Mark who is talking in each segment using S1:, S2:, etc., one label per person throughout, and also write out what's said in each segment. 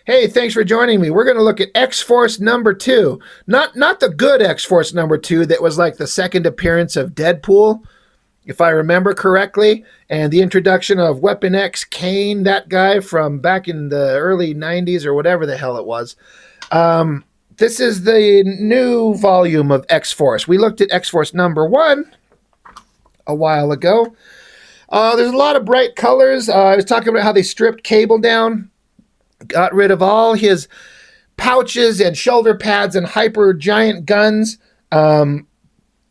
S1: Hey, thanks for joining me. We're going to look at Xforce number 2. Not the good Xforce number 2 that was like the second appearance of Deadpool, if I remember correctly, and the introduction of Weapon X Kane, that guy from back in the early 90s or whatever the hell it was. This is the new volume of Xforce. We looked at Xforce number 1 a while ago. There's a lot of bright colors. I was talking about how they stripped Cable down, got rid of all his pouches and shoulder pads and hyper giant guns,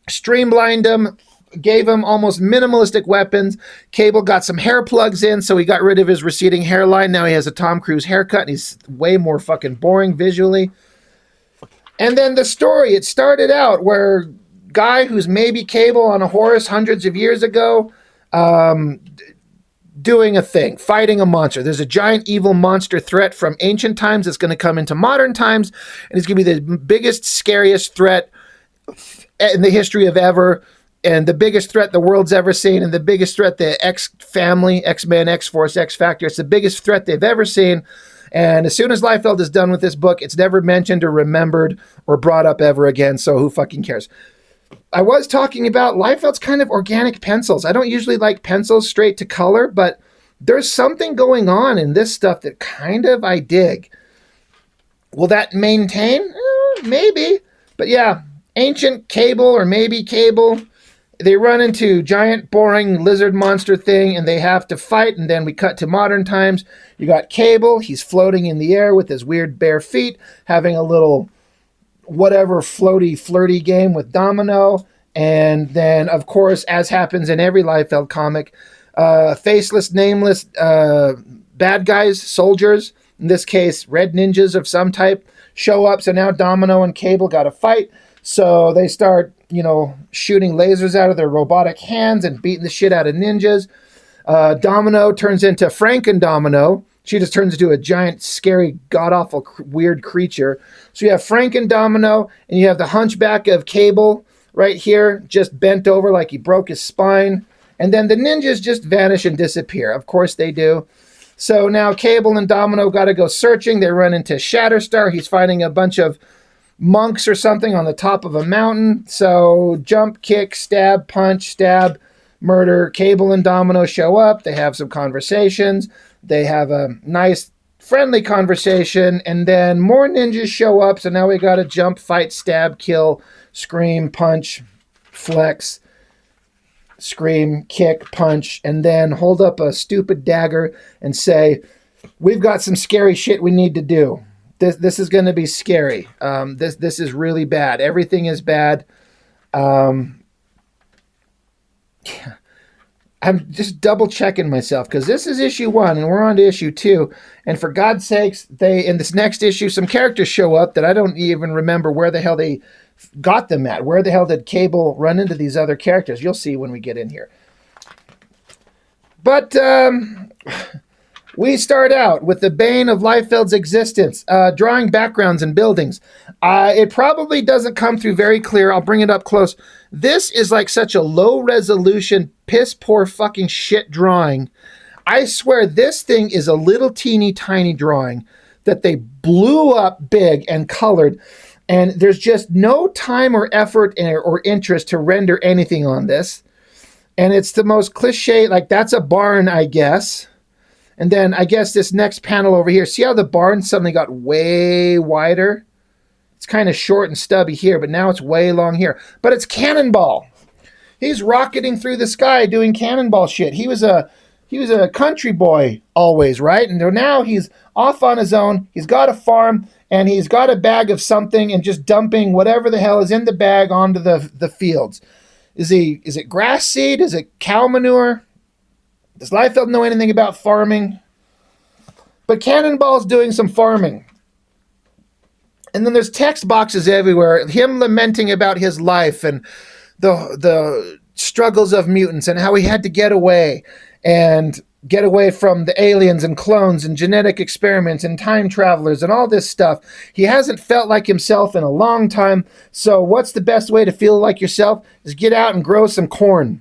S1: streamlined him, gave him almost minimalistic weapons. Cable got some hair plugs in, so he got rid of his receding hairline. Now he has a Tom Cruise haircut, and he's way more fucking boring visually. And then the story, it started out where guy who's maybe Cable on a horse hundreds of years ago, doing a thing, fighting a monster. There's a giant evil monster threat from ancient times that's going to come into modern times, and it's going to be the biggest, scariest threat in the history of ever, and the biggest threat the world's ever seen, and the biggest threat the X family, X-Men, X-Force, X-Factor, it's the biggest threat they've ever seen. And as soon as Liefeld is done with this book, it's never mentioned or remembered or brought up ever again, so who fucking cares? I was talking about Liefeld's kind of organic pencils. I don't usually like pencils straight to color, but there's something going on in this stuff that kind of I dig. Will that maintain? Maybe. But yeah, ancient Cable or maybe Cable, they run into giant boring lizard monster thing and they have to fight, and then we cut to modern times. You got Cable, he's floating in the air with his weird bare feet, having a little whatever floaty flirty game with Domino. And then of course, as happens in every Liefeld comic, faceless, nameless bad guys, soldiers, in this case red ninjas of some type, show up. So now Domino and Cable got to fight, so they start shooting lasers out of their robotic hands and beating the shit out of ninjas. Domino turns into Franken-Domino. She just turns into a giant, scary, god-awful, weird creature. So you have Franken-Domino, and you have the hunchback of Cable right here, just bent over like he broke his spine. And then the ninjas just vanish and disappear. Of course they do. So now Cable and Domino got to go searching. They run into Shatterstar. He's fighting a bunch of monks or something on the top of a mountain. So jump, kick, stab, punch, stab, murder. Cable and Domino show up. They have some conversations. They have a nice, friendly conversation, and then more ninjas show up. So now we got to jump, fight, stab, kill, scream, punch, flex, scream, kick, punch, and then hold up a stupid dagger and say, "We've got some scary shit we need to do. This is going to be scary. This is really bad. Everything is bad." I'm just double checking myself because this is issue 1 and we're on to issue 2. And for God's sakes, in this next issue, some characters show up that I don't even remember where the hell they got them at. Where the hell did Cable run into these other characters? You'll see when we get in here. But we start out with the bane of Liefeld's existence, drawing backgrounds and buildings. It probably doesn't come through very clear. I'll bring it up close. This is like such a low resolution, piss poor fucking shit drawing. I swear this thing is a little teeny tiny drawing that they blew up big and colored. And there's just no time or effort or interest to render anything on this. And it's the most cliche, like that's a barn, I guess. And then I guess this next panel over here, see how the barn suddenly got way wider? It's kind of short and stubby here, but now it's way long here. But it's Cannonball. He's rocketing through the sky doing Cannonball shit. He was a country boy always, right? And now he's off on his own. He's got a farm, and he's got a bag of something and just dumping whatever the hell is in the bag onto the fields. Is it grass seed? Is it cow manure? Does Liefeld know anything about farming? But Cannonball's doing some farming. And then there's text boxes everywhere, him lamenting about his life and the struggles of mutants and how he had to get away from the aliens and clones and genetic experiments and time travelers and all this stuff. He hasn't felt like himself in a long time. So what's the best way to feel like yourself is get out and grow some corn.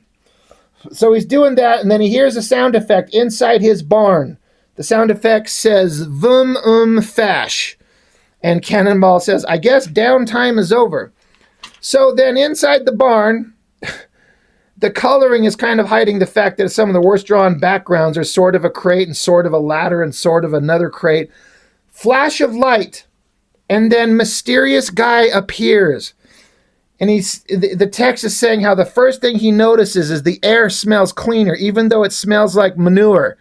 S1: So he's doing that, and then he hears a sound effect inside his barn. The sound effect says vum fash. And Cannonball says, I guess downtime is over. So then inside the barn, the coloring is kind of hiding the fact that some of the worst drawn backgrounds are sort of a crate and sort of a ladder and sort of another crate. Flash of light, and then mysterious guy appears. And the text is saying how the first thing he notices is the air smells cleaner, even though it smells like manure.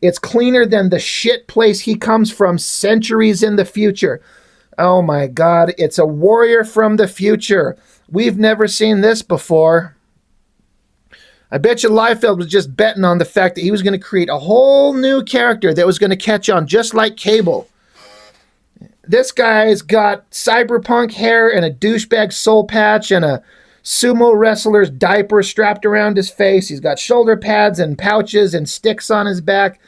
S1: It's cleaner than the shit place he comes from centuries in the future. Oh my God, it's a warrior from the future. We've never seen this before. I bet you Liefeld was just betting on the fact that he was going to create a whole new character that was going to catch on just like Cable. This guy's got cyberpunk hair and a douchebag soul patch and a sumo wrestler's diaper strapped around his face. He's got shoulder pads and pouches and sticks on his back.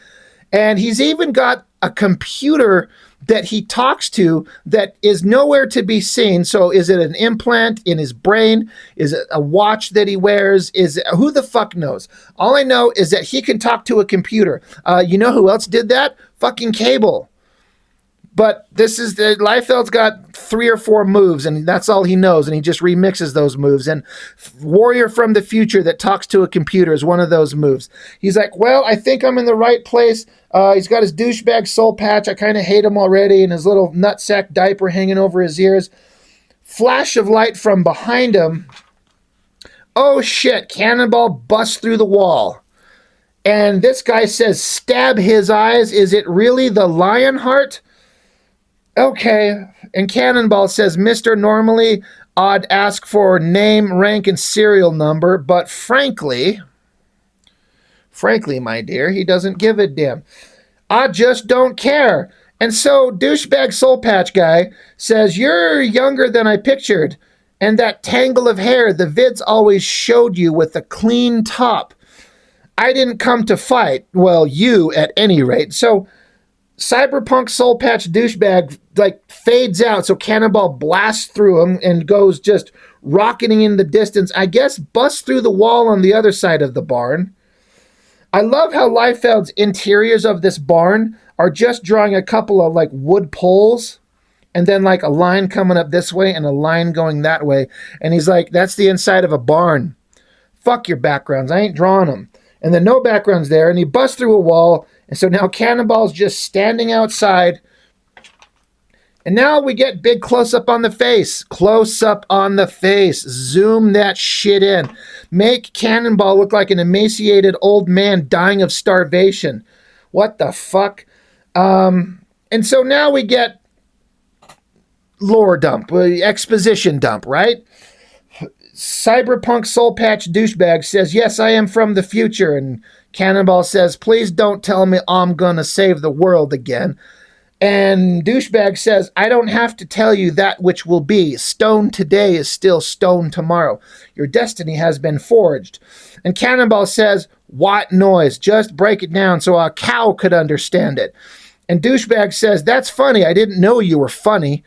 S1: And he's even got a computer that he talks to that is nowhere to be seen. So is it an implant in his brain? Is it a watch that he wears? Who the fuck knows? All I know is that he can talk to a computer. You know who else did that? Fucking Cable. But this is Liefeld's got 3 or 4 moves, and that's all he knows, and he just remixes those moves. And Warrior from the Future that talks to a computer is one of those moves. He's like, well, I think I'm in the right place. He's got his douchebag soul patch. I kind of hate him already, and his little nutsack diaper hanging over his ears. Flash of light from behind him. Oh shit, Cannonball busts through the wall. And this guy says, stab his eyes. Is it really the Lionheart? Okay, and Cannonball says, Mr. Normally, I'd ask for name, rank, and serial number, but frankly, my dear, he doesn't give a damn. I just don't care. And so douchebag soul patch guy says, you're younger than I pictured, and that tangle of hair the vids always showed you with a clean top. I didn't come to fight. Well, you at any rate. So cyberpunk soul patch douchebag fades out, so Cannonball blasts through him and goes just rocketing in the distance. I guess busts through the wall on the other side of the barn. I love how Liefeld's interiors of this barn are just drawing a couple of wood poles and then a line coming up this way and a line going that way. And he's like, that's the inside of a barn. Fuck your backgrounds. I ain't drawing them. And then no backgrounds there. And he busts through a wall. And so now Cannonball's just standing outside. And now we get big close-up on the face. Close-up on the face. Zoom that shit in. Make Cannonball look like an emaciated old man dying of starvation. What the fuck? And so now we get lore dump. Exposition dump, right? Cyberpunk soul patch douchebag says, yes, I am from the future. And Cannonball says, please don't tell me I'm gonna save the world again. And douchebag says, I don't have to tell you that which will be. Stone today is still stone tomorrow. Your destiny has been forged. And Cannonball says, what noise? Just break it down so a cow could understand it. And douchebag says, that's funny. I didn't know you were funny.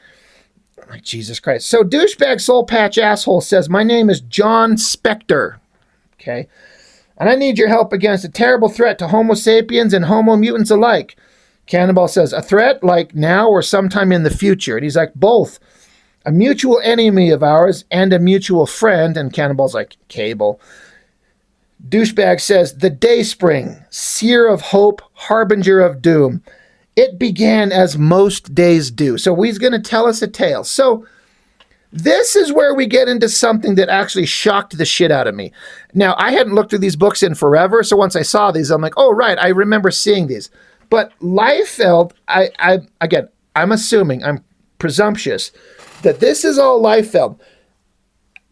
S1: Like, Jesus Christ. So douchebag soul patch asshole says, my name is John Spector. Okay. And I need your help against a terrible threat to Homo sapiens and Homo mutants alike. Cannonball says, a threat like now or sometime in the future? And he's like, both. A mutual enemy of ours and a mutual friend. And Cannonball's like, Cable. Douchebag says, the Dayspring, seer of hope, harbinger of doom. It began as most days do. So he's going to tell us a tale. So this is where we get into something that actually shocked the shit out of me. Now, I hadn't looked through these books in forever, so once I saw these, I'm like, oh, right, I remember seeing these. But Liefeld, I'm assuming, I'm presumptuous, that this is all Liefeld.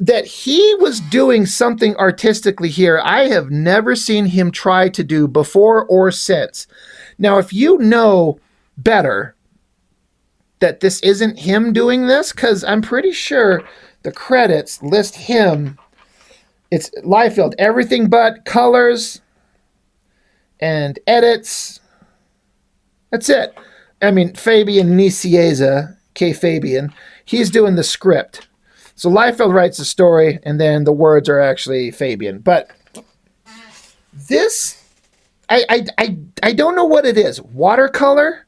S1: That he was doing something artistically here I have never seen him try to do before or since. Now, if you know better that this isn't him doing this, because I'm pretty sure the credits list him. It's Liefeld, everything but colors and edits. That's it. I mean, Fabian Nicieza, K. Fabian, he's doing the script. So Liefeld writes the story, and then the words are actually Fabian. But this, I don't know what it is. Watercolor,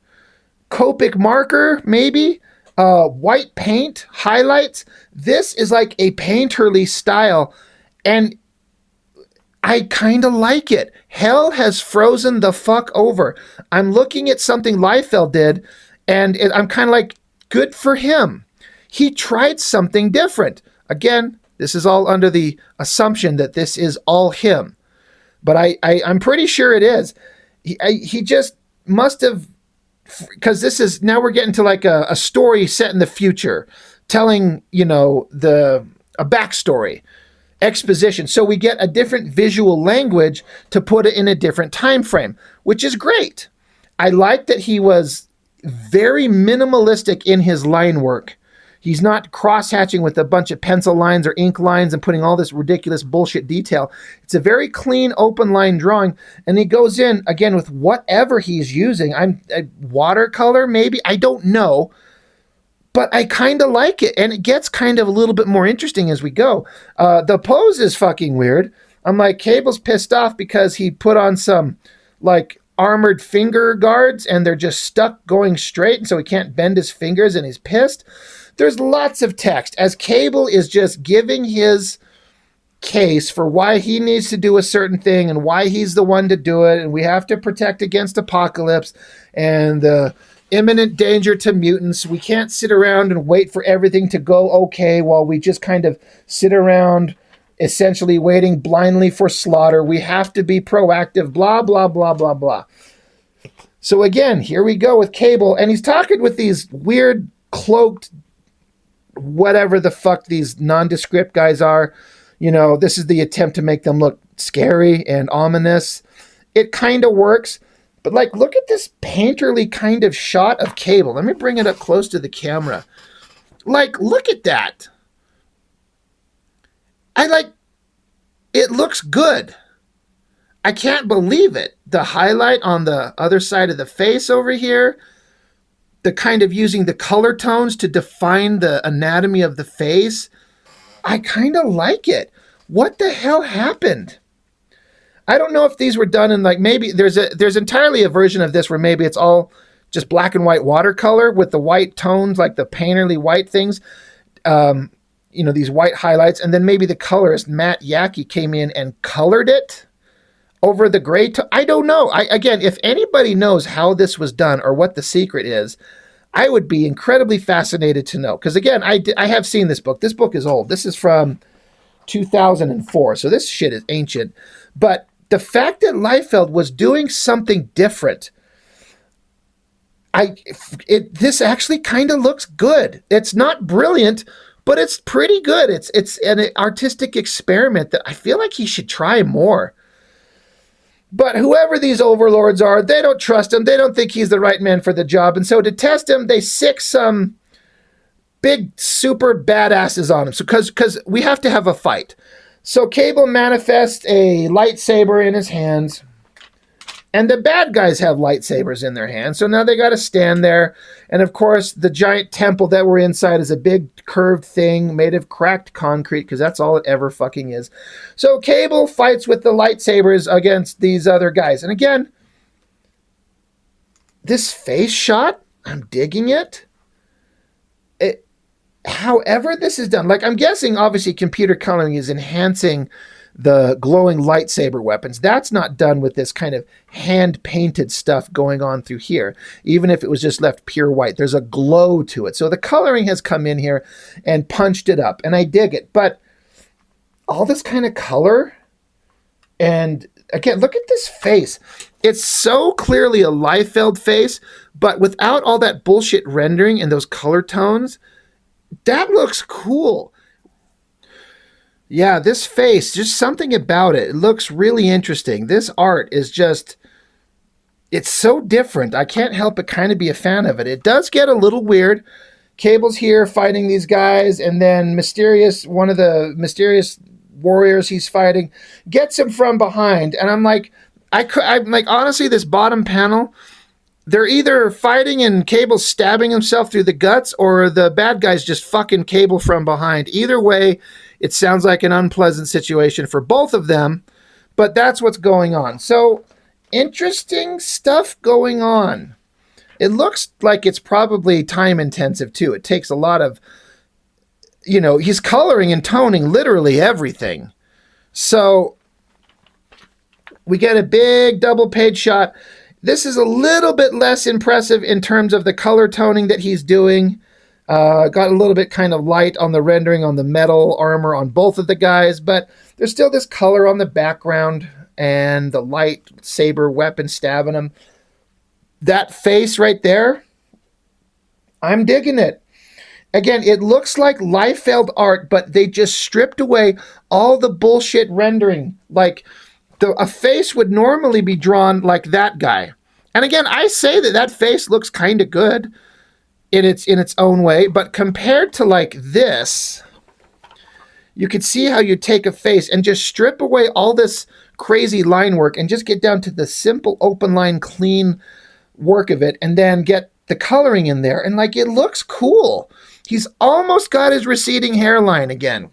S1: Copic marker, maybe, white paint, highlights. This is like a painterly style, and I kind of like it. Hell has frozen the fuck over. I'm looking at something Liefeld did, and I'm kind of like, good for him. He tried something different. Again, this is all under the assumption that this is all him, but I'm pretty sure it is. He just must have, because this is, now we're getting to like a story set in the future, telling, you know, a backstory, exposition. So we get a different visual language to put it in a different time frame, which is great. I like that he was very minimalistic in his line work. He's not cross-hatching with a bunch of pencil lines or ink lines and putting all this ridiculous bullshit detail. It's a very clean, open line drawing, and he goes in, again, with whatever he's using. Watercolor, maybe? I don't know, but I kind of like it, and it gets kind of a little bit more interesting as we go. The pose is fucking weird. I'm like, Cable's pissed off because he put on some, like, armored finger guards, and they're just stuck going straight, and so he can't bend his fingers, and he's pissed. There's lots of text as Cable is just giving his case for why he needs to do a certain thing and why he's the one to do it, and we have to protect against apocalypse and the imminent danger to mutants. We can't sit around and wait for everything to go okay while we just kind of sit around essentially waiting blindly for slaughter. We have to be proactive, blah, blah, blah, blah, blah. So again, here we go with Cable, and he's talking with these weird cloaked whatever the fuck these nondescript guys are. You know, this is the attempt to make them look scary and ominous. It kind of works, but like, look at this painterly kind of shot of Cable. Let me bring it up close to the camera. Like, look at that. It looks good. I can't believe it. The highlight on the other side of the face over here, the kind of using the color tones to define the anatomy of the face. I kind of like it. What the hell happened? I don't know if these were done in, like, maybe there's entirely a version of this where maybe it's all just black and white watercolor with the white tones, like the painterly white things, you know, these white highlights, and then maybe the colorist Matt Yackey came in and colored it over the gray. I don't know. Again, if anybody knows how this was done or what the secret is, I would be incredibly fascinated to know. Because again, I have seen this book. This book is old. This is from 2004. So this shit is ancient. But the fact that Liefeld was doing something different, this actually kind of looks good. It's not brilliant, but it's pretty good. It's an artistic experiment that I feel like he should try more. But whoever these overlords are, they don't trust him. They don't think he's the right man for the job. And so to test him, they sick some big super badasses on him. So because we have to have a fight. So Cable manifests a lightsaber in his hands. And the bad guys have lightsabers in their hands. So now they got to stand there. And of course, the giant temple that we're inside is a big curved thing made of cracked concrete, because that's all it ever fucking is. So Cable fights with the lightsabers against these other guys. And again, this face shot, I'm digging it. However this is done, like, I'm guessing obviously computer coloring is enhancing the glowing lightsaber weapons. That's not done with this kind of hand-painted stuff going on through here. Even if it was just left pure white, there's a glow to it. So the coloring has come in here and punched it up, and I dig it. But all this kind of color, and again, look at this face. It's so clearly a Liefeld face, but without all that bullshit rendering and those color tones, that looks cool. Yeah, this face, just something about it. It looks really interesting. This art is just, it's so different. I can't help but kind of be a fan of it. It does get a little weird. Cable's here fighting these guys, and then one of the mysterious warriors he's fighting gets him from behind. And I'm like, honestly, this bottom panel, they're either fighting and Cable's stabbing himself through the guts, or the bad guy's just fucking Cable from behind. Either way, it sounds like an unpleasant situation for both of them, but that's what's going on. So interesting stuff going on. It looks like it's probably time intensive too. It takes a lot of, he's coloring and toning literally everything. So we get a big double page shot. This is a little bit less impressive in terms of the color toning that he's doing. Got a little bit kind of light on the rendering on the metal armor on both of the guys, but there's still this color on the background and the light saber weapon stabbing him. That face right there, I'm digging it. Again, it looks like LIEFELD art, but they just stripped away all the bullshit rendering. Like, a face would normally be drawn like that guy. And again, I say that face looks kind of good in its own way, but compared to like this, you could see how you take a face and just strip away all this crazy line work and just get down to the simple open line, clean work of it, and then get the coloring in there. And like, it looks cool. He's almost got his receding hairline again.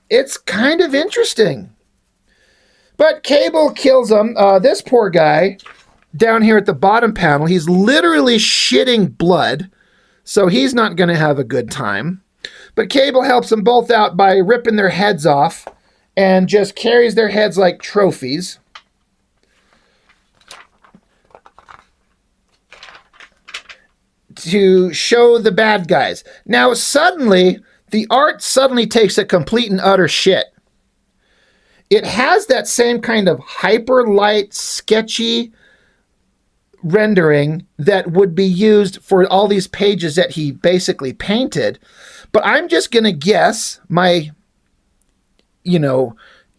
S1: It's kind of interesting. But Cable kills him. This poor guy down here at the bottom panel, he's literally shitting blood. So he's not going to have a good time. But Cable helps them both out by ripping their heads off and just carries their heads like trophies. To show the bad guys. Now suddenly, the art suddenly takes a complete and utter shit. It has that same kind of hyper light, sketchy rendering that would be used for all these pages that he basically painted. But I'm just going to guess, my,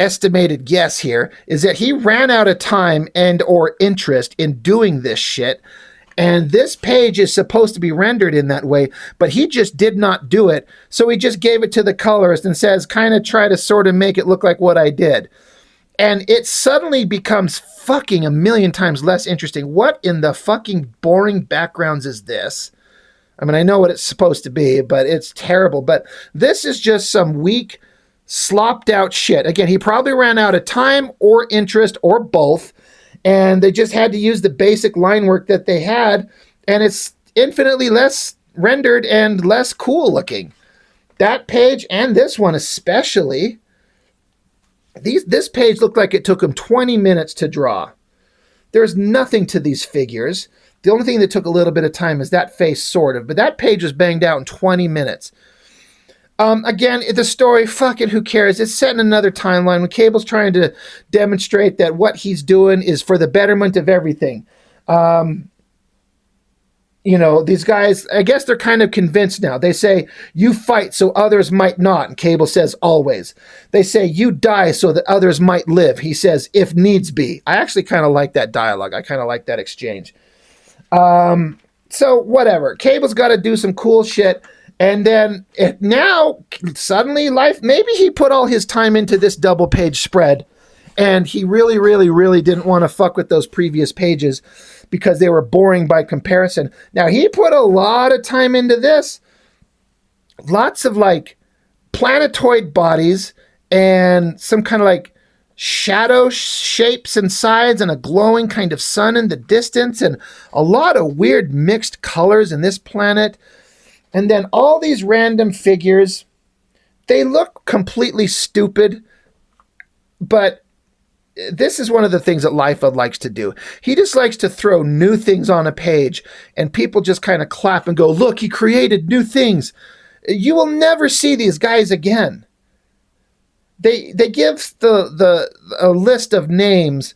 S1: estimated guess here, is that he ran out of time and or interest in doing this shit. And this page is supposed to be rendered in that way, but he just did not do it. So he just gave it to the colorist and says, kind of try to sort of make it look like what I did. And it suddenly becomes fucking a million times less interesting. What in the fucking boring backgrounds is this? I mean, I know what it's supposed to be, but it's terrible. But this is just some weak, slopped out shit. Again, he probably ran out of time or interest or both. And they just had to use the basic line work that they had. And it's infinitely less rendered and less cool looking. That page and this one especially. This page looked like it took them 20 minutes to draw. There's nothing to these figures. The only thing that took a little bit of time is that face, sort of. But that page was banged out in 20 minutes. Again, the story, fucking who cares? It's set in another timeline when Cable's trying to demonstrate that what he's doing is for the betterment of everything. These guys, I guess they're kind of convinced now. They say, you fight so others might not. And Cable says, always. They say, you die so that others might live. He says, if needs be. I actually kind of like that dialogue. I kind of like that exchange. So whatever. Cable's got to do some cool shit. And then now, suddenly, maybe he put all his time into this double page spread, and he really, really, really didn't want to fuck with those previous pages because they were boring by comparison. Now, he put a lot of time into this. Lots of, planetoid bodies and some kind of, shadow shapes and sides and a glowing kind of sun in the distance and a lot of weird mixed colors in this planet. And then all these random figures, they look completely stupid, but this is one of the things that Liefeld likes to do. He just likes to throw new things on a page, and people just kind of clap and go, look, he created new things. You will never see these guys again. They give a list of names: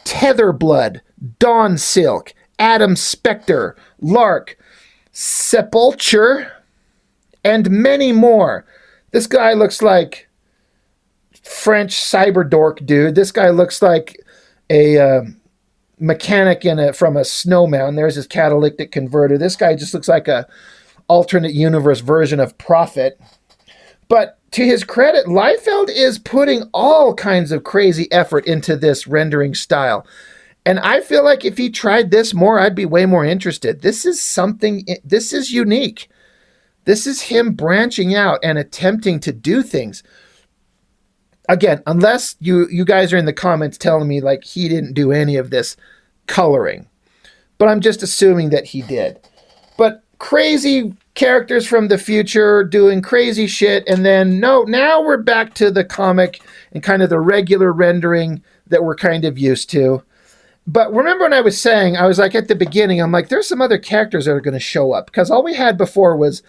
S1: Tetherblood, Dawn Silk, Adam Spectre, Lark, Sepulture, and many more. This guy looks like French cyber dork dude. This guy looks like a mechanic from a snowman. There's his catalytic converter. This guy just looks like a alternate universe version of Prophet. But to his credit, Liefeld is putting all kinds of crazy effort into this rendering style. And I feel like if he tried this more, I'd be way more interested. This is unique. This is him branching out and attempting to do things. Again, unless you guys are in the comments telling me like he didn't do any of this coloring, but I'm just assuming that he did. But crazy characters from the future doing crazy shit, and then no, now we're back to the comic and kind of the regular rendering that we're kind of used to. But remember when I was saying, I was like at the beginning, I'm like, there's some other characters that are going to show up, because all we had before was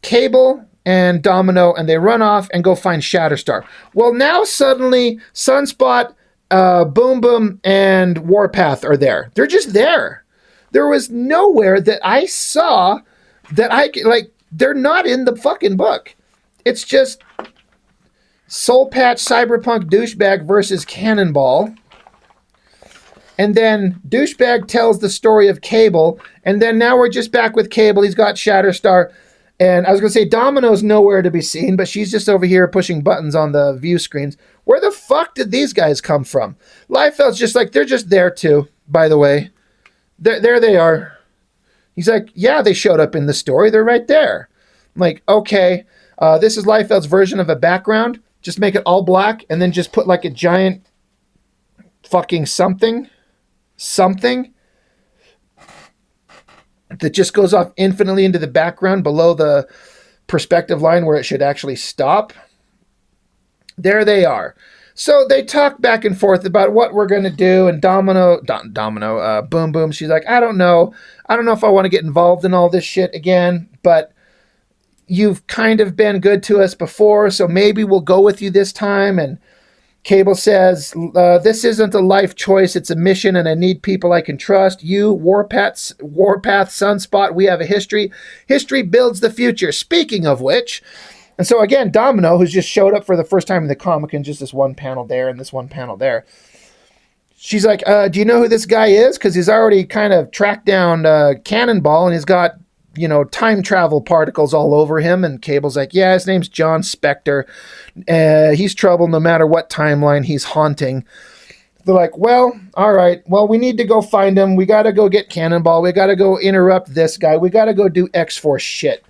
S1: Cable and Domino, and they run off and go find Shatterstar. Well, now suddenly Sunspot, Boom Boom, and Warpath are there. They're just there. There was nowhere that I saw that like, they're not in the fucking book. It's just Soul Patch Cyberpunk Douchebag versus Cannonball. And then Douchebag tells the story of Cable. And then now we're just back with Cable. He's got Shatterstar. And I was going to say Domino's nowhere to be seen, but she's just over here pushing buttons on the view screens. Where the fuck did these guys come from? Liefeld's just like, they're just there too, by the way. There they are. He's like, yeah, they showed up in the story. They're right there. I'm like, okay, this is Liefeld's version of a background. Just make it all black and then just put like a giant fucking something that just goes off infinitely into the background below the perspective line where it should actually stop. There they are. So they talk back and forth about what we're going to do, and Boom Boom, she's like, I don't know if I want to get involved in all this shit again, but you've kind of been good to us before, so maybe we'll go with you this time. And Cable says, this isn't a life choice, it's a mission, and I need people I can trust. You, Warpath, Sunspot, we have a history. History builds the future. Speaking of which... And so again, Domino, who's just showed up for the first time in the comic in just this one panel there and this one panel there. She's like, do you know who this guy is? Because he's already kind of tracked down Cannonball, and he's got, time travel particles all over him. And Cable's like, yeah, his name's John Spector. He's trouble no matter what timeline he's haunting. They're like, well, all right. Well, we need to go find him. We got to go get Cannonball. We got to go interrupt this guy. We got to go do Xforce shit.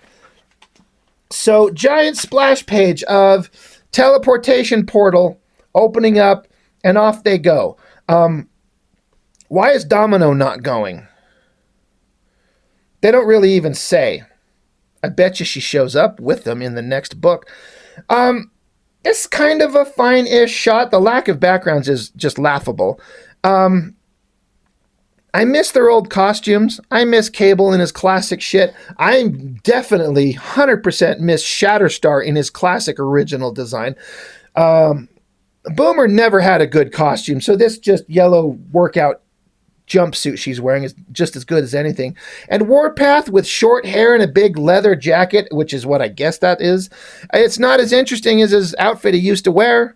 S1: So, giant splash page of teleportation portal opening up, and off they go. Why is Domino not going? They don't really even say. I bet you she shows up with them in the next book. It's kind of a fine-ish shot. The lack of backgrounds is just laughable. I miss their old costumes. I miss Cable in his classic shit. I definitely 100% miss Shatterstar in his classic original design. Boomer never had a good costume, so this just yellow workout jumpsuit she's wearing is just as good as anything. And Warpath with short hair and a big leather jacket, which is what I guess that is, it's not as interesting as his outfit he used to wear.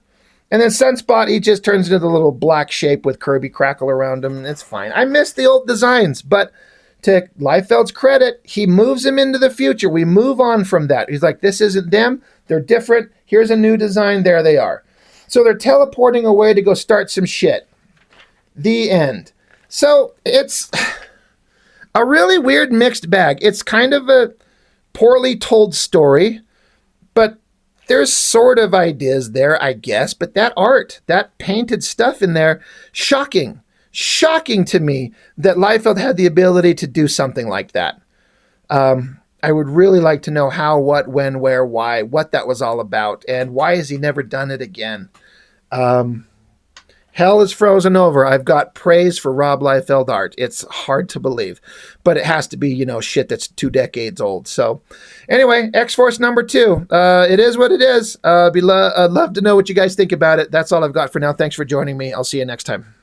S1: And then Sunspot, he just turns into the little black shape with Kirby Crackle around him. It's fine. I miss the old designs, but to Liefeld's credit, he moves him into the future. We move on from that. He's like, this isn't them. They're different. Here's a new design. There they are. So they're teleporting away to go start some shit. The end. So it's a really weird mixed bag. It's kind of a poorly told story, but there's sort of ideas there, I guess, but that art, that painted stuff in there, shocking to me that Liefeld had the ability to do something like that. I would really like to know how, what, when, where, why, what that was all about, and why has he never done it again? Hell is frozen over. I've got praise for Rob Liefeld art. It's hard to believe, but it has to be, shit that's 2 decades old. So anyway, Xforce number 2. It is what it is. I'd love to know what you guys think about it. That's all I've got for now. Thanks for joining me. I'll see you next time.